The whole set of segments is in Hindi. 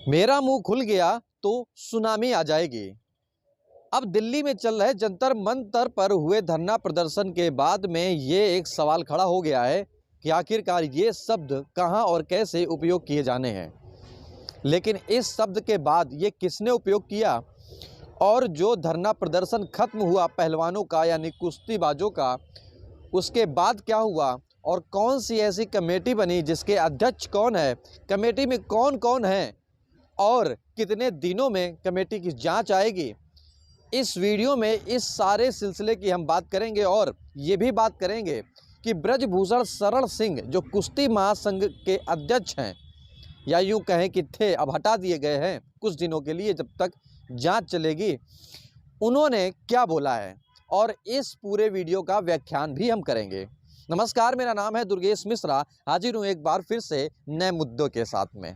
मेरा मुंह खुल गया तो सुनामी आ जाएगी। अब दिल्ली में चल रहे जंतर मंतर पर हुए धरना प्रदर्शन के बाद में ये एक सवाल खड़ा हो गया है कि आखिरकार ये शब्द कहां और कैसे उपयोग किए जाने हैं। लेकिन इस शब्द के बाद ये किसने उपयोग किया और जो धरना प्रदर्शन खत्म हुआ पहलवानों का यानी कुश्तीबाजों का, उसके बाद क्या हुआ और कौन सी ऐसी कमेटी बनी जिसके अध्यक्ष कौन है, कमेटी में कौन कौन है और कितने दिनों में कमेटी की जांच आएगी, इस वीडियो में इस सारे सिलसिले की हम बात करेंगे। और ये भी बात करेंगे कि ब्रजभूषण शरण सिंह जो कुश्ती महासंघ के अध्यक्ष हैं या यूं कहें कि थे, अब हटा दिए गए हैं कुछ दिनों के लिए जब तक जांच चलेगी, उन्होंने क्या बोला है और इस पूरे वीडियो का व्याख्यान भी हम करेंगे। नमस्कार, मेरा नाम है दुर्गेश मिश्रा, हाजिर हूँ एक बार फिर से नए मुद्दों के साथ में।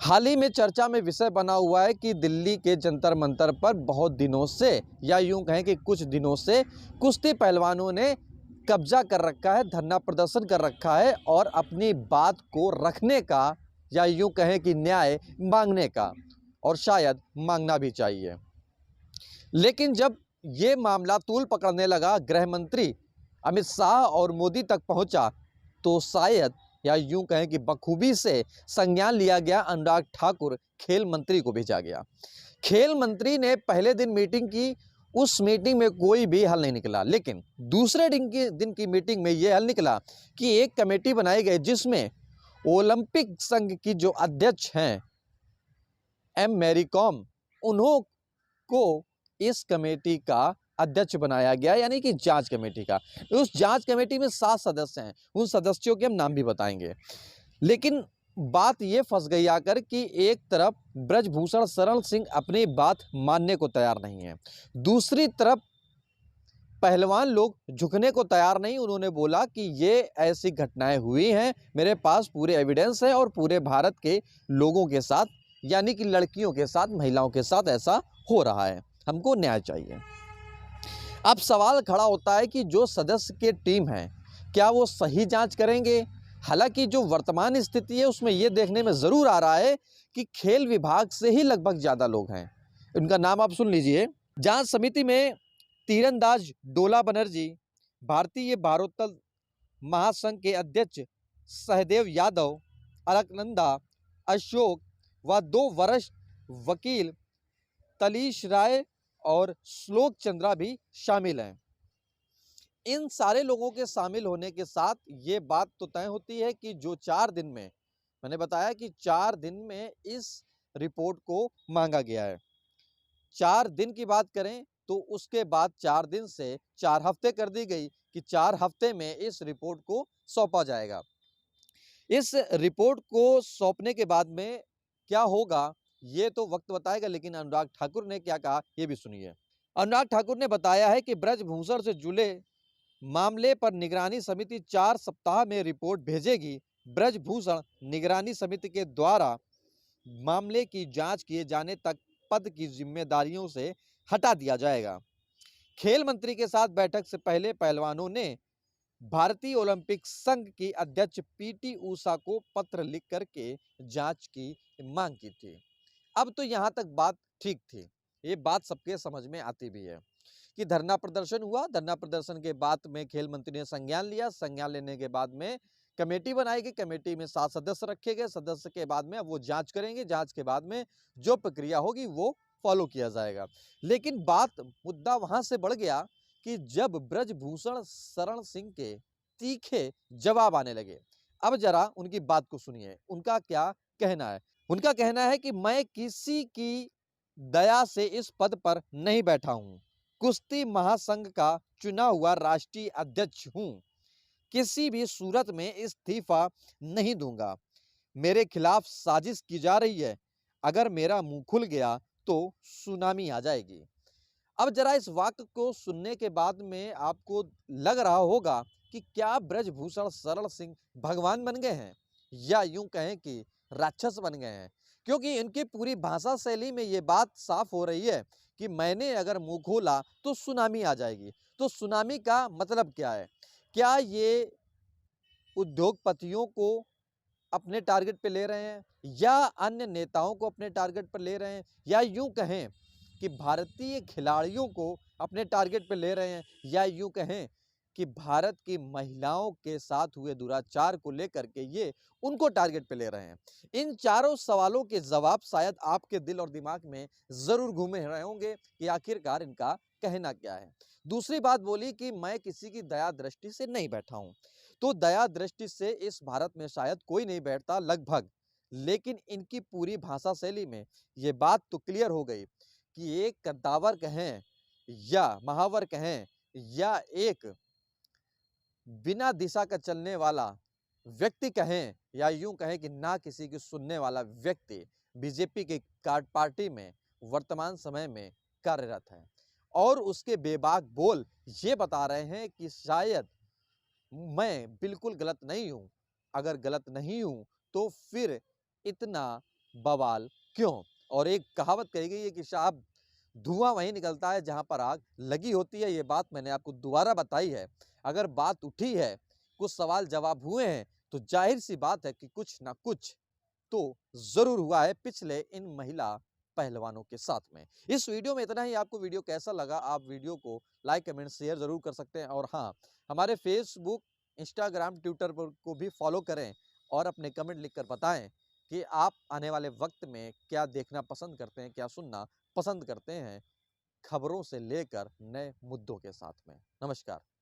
हाल ही में चर्चा में विषय बना हुआ है कि दिल्ली के जंतर मंतर पर बहुत दिनों से या यूं कहें कि कुछ दिनों से कुश्ती पहलवानों ने कब्जा कर रखा है, धरना प्रदर्शन कर रखा है और अपनी बात को रखने का या यूं कहें कि न्याय मांगने का, और शायद मांगना भी चाहिए। लेकिन जब ये मामला तूल पकड़ने लगा, गृह मंत्री अमित शाह और मोदी तक पहुंचा, तो शायद या यूं कहें कि बखूबी से संज्ञान लिया गया। अनुराग ठाकुर खेल मंत्री को भेजा गया। खेल मंत्री ने पहले दिन मीटिंग की, उस मीटिंग में कोई भी हल नहीं निकला। लेकिन दूसरे दिन की मीटिंग में यह हल निकला कि एक कमेटी बनाई गई जिसमें ओलंपिक संघ की जो अध्यक्ष हैं एम मैरी कॉम, उन्हों को इस कमेटी का अध्यक्ष बनाया गया, यानी कि जांच कमेटी का। उस जांच कमेटी में 7 सदस्य हैं, उन सदस्यों के हम नाम भी बताएंगे। लेकिन बात ये फंस गई आकर कि एक तरफ ब्रजभूषण शरण सिंह अपनी बात मानने को तैयार नहीं है, दूसरी तरफ पहलवान लोग झुकने को तैयार नहीं। उन्होंने बोला कि ये ऐसी घटनाएं हुई हैं, मेरे पास पूरे एविडेंस है और पूरे भारत के लोगों के साथ यानी कि लड़कियों के साथ, महिलाओं के साथ ऐसा हो रहा है, हमको न्याय चाहिए। अब सवाल खड़ा होता है कि जो सदस्य के टीम है क्या वो सही जांच करेंगे। हालांकि जो वर्तमान स्थिति है उसमें यह देखने में ज़रूर आ रहा है कि खेल विभाग से ही लगभग ज़्यादा लोग हैं। उनका नाम आप सुन लीजिए। जांच समिति में तीरंदाज डोला बनर्जी, भारतीय भारोत्तोलन महासंघ के अध्यक्ष सहदेव यादव, अलकनंदा अशोक व 2 वरिष्ठ वकील तलीश राय और श्लोक चंद्रा भी शामिल हैं। इन सारे लोगों के शामिल होने के साथ ये बात तो तय होती है कि जो 4 दिन में, मैंने बताया कि 4 दिन में इस रिपोर्ट को मांगा गया है। 4 दिन की बात करें तो उसके बाद 4 दिन से 4 हफ्ते कर दी गई कि 4 हफ्ते में इस रिपोर्ट को सौंपा जाएगा। इस रिपोर्ट को सौंपने के बाद में क्या होगा ये तो वक्त बताएगा, लेकिन अनुराग ठाकुर ने क्या कहा ये भी सुनिए। अनुराग ठाकुर ने बताया है कि ब्रजभूषण से जुड़े मामले पर निगरानी समिति 4 सप्ताह में रिपोर्ट भेजेगी। ब्रजभूषण निगरानी समिति के द्वारा मामले की जांच किए जाने तक पद की जिम्मेदारियों से हटा दिया जाएगा। खेल मंत्री के साथ बैठक से पहले पहलवानों ने भारतीय ओलंपिक संघ की अध्यक्ष पीटी उषा को पत्र लिख करके जांच की मांग की थी। अब तो यहां तक बात ठीक थी, ये बात सबके समझ में आती भी है कि धरना प्रदर्शन हुआ। धरना प्रदर्शन के बाद में खेल मंत्री ने संज्ञान लिया। संज्ञान लेने के बाद में कमेटी बनाई गई। कमेटी में 7 सदस्य रखे गए। सदस्य के बाद में अब वो जांच करेंगे। जांच के बाद में जो प्रक्रिया होगी वो फॉलो किया जाएगा। लेकिन मुद्दा वहां से बढ़ गया कि जब ब्रजभूषण शरण सिंह के तीखे जवाब आने लगे। अब जरा उनकी बात को सुनिए, उनका क्या कहना है। उनका कहना है कि मैं किसी की दया से इस पद पर नहीं बैठा हूं, कुश्ती महासंघ का चुना हुआ राष्ट्रीय अध्यक्ष हूं, किसी भी सूरत में इस्तीफा नहीं दूंगा। मेरे खिलाफ साजिश की जा रही है, अगर मेरा मुंह खुल गया तो सुनामी आ जाएगी। अब जरा इस वाक्य को सुनने के बाद में आपको लग रहा होगा कि क्या ब्रजभूषण शरण सिंह भगवान बन गए हैं या यूं कहें कि राक्षस बन गए हैं, क्योंकि इनकी पूरी भाषा शैली में ये बात साफ हो रही है कि मैंने अगर मुंह खोला तो सुनामी आ जाएगी। तो सुनामी का मतलब क्या है? क्या ये उद्योगपतियों को अपने टारगेट पे ले रहे हैं या अन्य नेताओं को अपने टारगेट पर ले रहे हैं या यूं कहें कि भारतीय खिलाड़ियों को अपने टारगेट पे ले रहे हैं या यूं कहें कि भारत की महिलाओं के साथ हुए दुराचार को लेकर के ये उनको टारगेट पे ले रहे हैं। इन चारों सवालों के जवाब शायद आपके दिल और दिमाग में जरूर घूमे रहे होंगे कि आखिरकार इनका कहना क्या है। दूसरी बात बोली कि मैं किसी की दया दृष्टि से नहीं बैठा हूं, तो दया दृष्टि से इस भारत में शायद कोई नहीं बैठता लगभग, लेकिन इनकी पूरी भाषा शैली में ये बात तो क्लियर हो गई कि एक कद्दावर कहें या महावर कहें या एक बिना दिशा का चलने वाला व्यक्ति कहें या यूं कहें कि ना किसी की सुनने वाला व्यक्ति बीजेपी के पार्टी में वर्तमान समय में कार्यरत है और उसके बेबाक बोल ये बता रहे हैं कि शायद मैं बिल्कुल गलत नहीं हूं। अगर गलत नहीं हूं तो फिर इतना बवाल क्यों। और एक कहावत कही गई है कि साहब धुआं वहीं निकलता है जहां पर आग लगी होती है। ये बात मैंने आपको दोबारा बताई है। अगर बात उठी है, कुछ सवाल जवाब हुए हैं, तो जाहिर सी बात है कि कुछ ना कुछ तो जरूर हुआ है पिछले इन महिला पहलवानों के साथ में। इस वीडियो में इतना ही। आपको वीडियो कैसा लगा आप वीडियो को लाइक कमेंट शेयर जरूर कर सकते हैं और हाँ, हमारे फेसबुक इंस्टाग्राम ट्विटर पर को भी फॉलो करें और अपने कमेंट लिखकर बताएं कि आप आने वाले वक्त में क्या देखना पसंद करते हैं, क्या सुनना पसंद करते हैं, खबरों से लेकर नए मुद्दों के साथ में। नमस्कार।